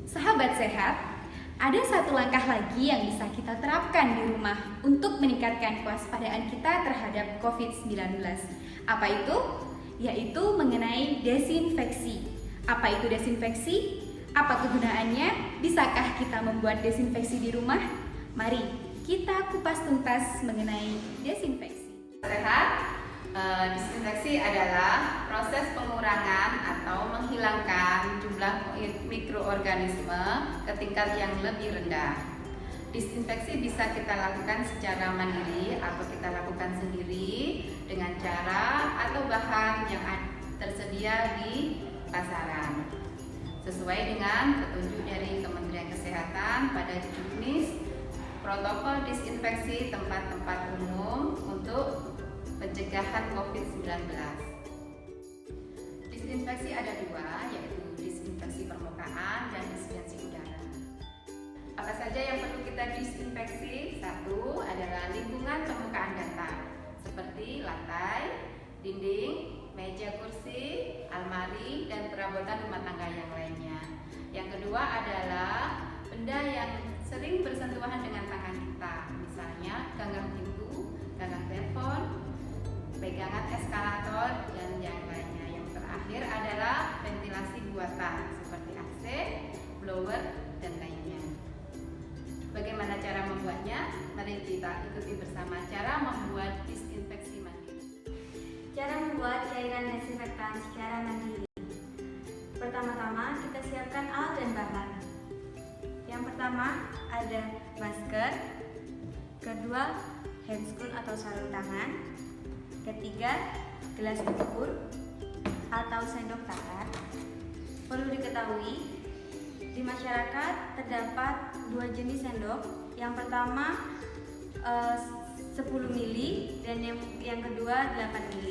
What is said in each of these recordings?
Sahabat sehat, ada satu langkah lagi yang bisa kita terapkan di rumah untuk meningkatkan kewaspadaan kita terhadap COVID-19. Apa itu? Yaitu mengenai desinfeksi. Apa itu desinfeksi? Apa kegunaannya? Bisakah kita membuat desinfeksi di rumah? Mari kita kupas tuntas mengenai desinfeksi. Sehat, disinfeksi adalah proses pengurangan atau menghilangkan jumlah mikroorganisme ke tingkat yang lebih rendah. Disinfeksi bisa kita lakukan secara mandiri atau kita lakukan sendiri dengan cara atau bahan yang tersedia di pasaran. Sesuai dengan petunjuk dari Kementerian Kesehatan pada juknis protokol disinfeksi tempat-tempat umum untuk pencegahan COVID-19. Disinfeksi ada dua, yaitu disinfeksi permukaan dan disinfeksi udara. Apa saja yang perlu kita disinfeksi? Satu adalah lingkungan permukaan datar, seperti lantai, dinding, meja kursi, almari, dan perabotan rumah tangga yang lainnya. Yang kedua adalah benda yang sering bersentuhan dengan tangan kita, misalnya ganggang pintu, ganggang telepon, pegangan eskalator, dan yang lainnya. Yang terakhir adalah ventilasi buatan seperti AC, blower, dan lainnya. Bagaimana cara membuatnya? Mari kita ikuti bersama cara membuat disinfeksi mandiri. Cara membuat cairan desinfektan secara mandiri. Pertama-tama kita siapkan alat dan bahan. Yang pertama ada masker, kedua handscoon atau sarung tangan, ketiga gelas ukur atau sendok tangan. Perlu diketahui di masyarakat terdapat dua jenis sendok. Yang pertama 10 ml dan yang kedua 8 ml.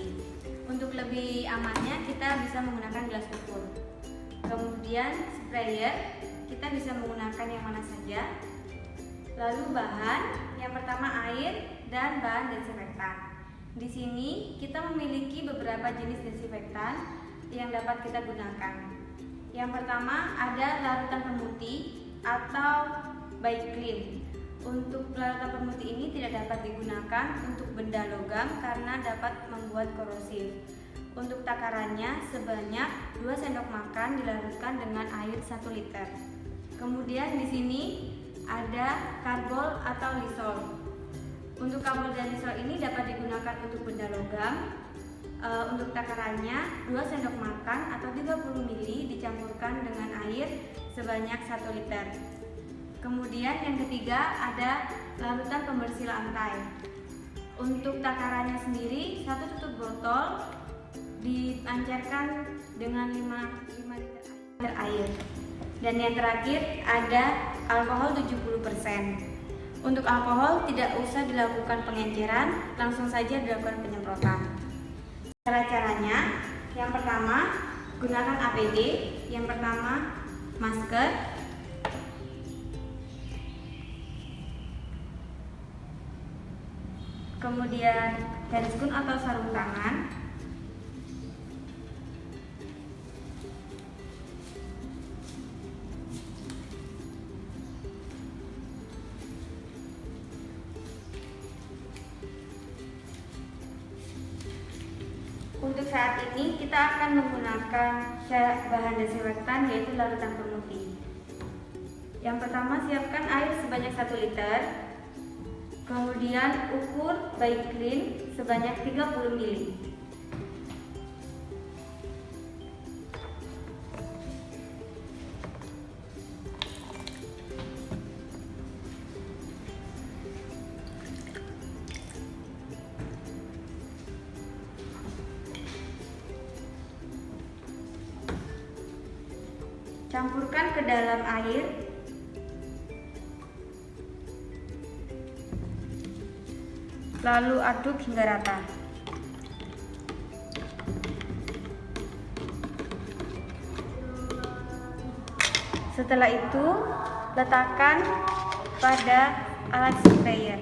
Untuk lebih amannya kita bisa menggunakan gelas ukur. Kemudian sprayer, kita bisa menggunakan yang mana saja. Lalu bahan, yang pertama air dan bahan desinfektan. Di sini kita memiliki beberapa jenis desinfektan yang dapat kita gunakan. Yang pertama ada larutan pemutih atau Biclean. Untuk larutan pemutih ini tidak dapat digunakan untuk benda logam karena dapat membuat korosif. Untuk takarannya sebanyak 2 sendok makan dilarutkan dengan air 1 liter. Kemudian di sini ada karbol atau lisol. Untuk karbol dan lisol ini dapat digunakan untuk benda logam. Untuk takarannya 2 sendok makan atau 30 ml dicampurkan dengan air sebanyak 1 liter. Kemudian yang ketiga ada larutan pembersih lantai. Untuk takarannya sendiri 1 tutup botol dipancarkan dengan 5 liter air. Dan yang terakhir ada alkohol 70%. Untuk alkohol tidak usah dilakukan pengenceran, langsung saja dilakukan penyemprotan. Cara-caranya, yang pertama gunakan APD, yang pertama masker, kemudian handscoon atau sarung tangan, untuk saat ini kita akan menggunakan bahan desinfektan yaitu larutan pemutih. Yang pertama siapkan air sebanyak 1 liter. Kemudian ukur Biclean sebanyak 30 ml. Campurkan ke dalam air. Lalu aduk hingga rata. Setelah itu, letakkan pada alat sprayer.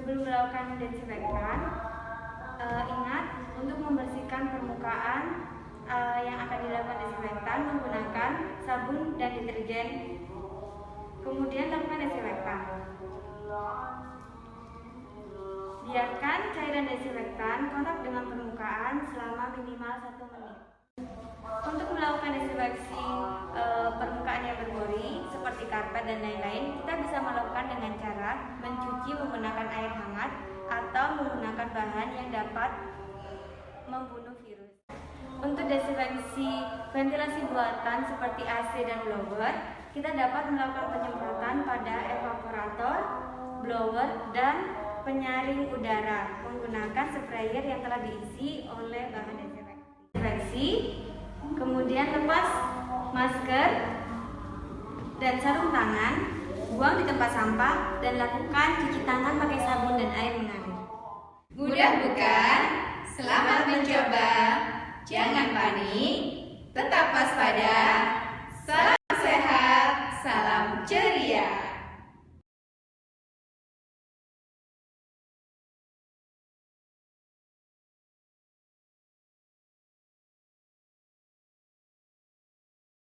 Sebelum melakukan desinfektan, ingat untuk membersihkan permukaan yang akan dilakukan desinfektan menggunakan sabun dan deterjen. Kemudian lakukan desinfektan. Biarkan cairan desinfektan kontak dengan permukaan selama minimal 1 menit. Untuk melakukan desinfeksi permukaan yang berpori seperti karpet dan lain-lain, kita bisa melakukan dengan cara mencuci menggunakan air hangat atau menggunakan bahan yang dapat membunuh virus. Untuk desinfeksi ventilasi buatan seperti AC dan blower, kita dapat melakukan penyemprotan pada evaporator, blower, dan penyaring udara menggunakan sprayer yang telah diisi oleh bahan desinfeksi. Kemudian lepas masker dan sarung tangan, buang di tempat sampah, dan lakukan cuci tangan pakai sabun dan air mengalir. Mudah bukan? Selamat mencoba. Jangan panik, tetap waspada.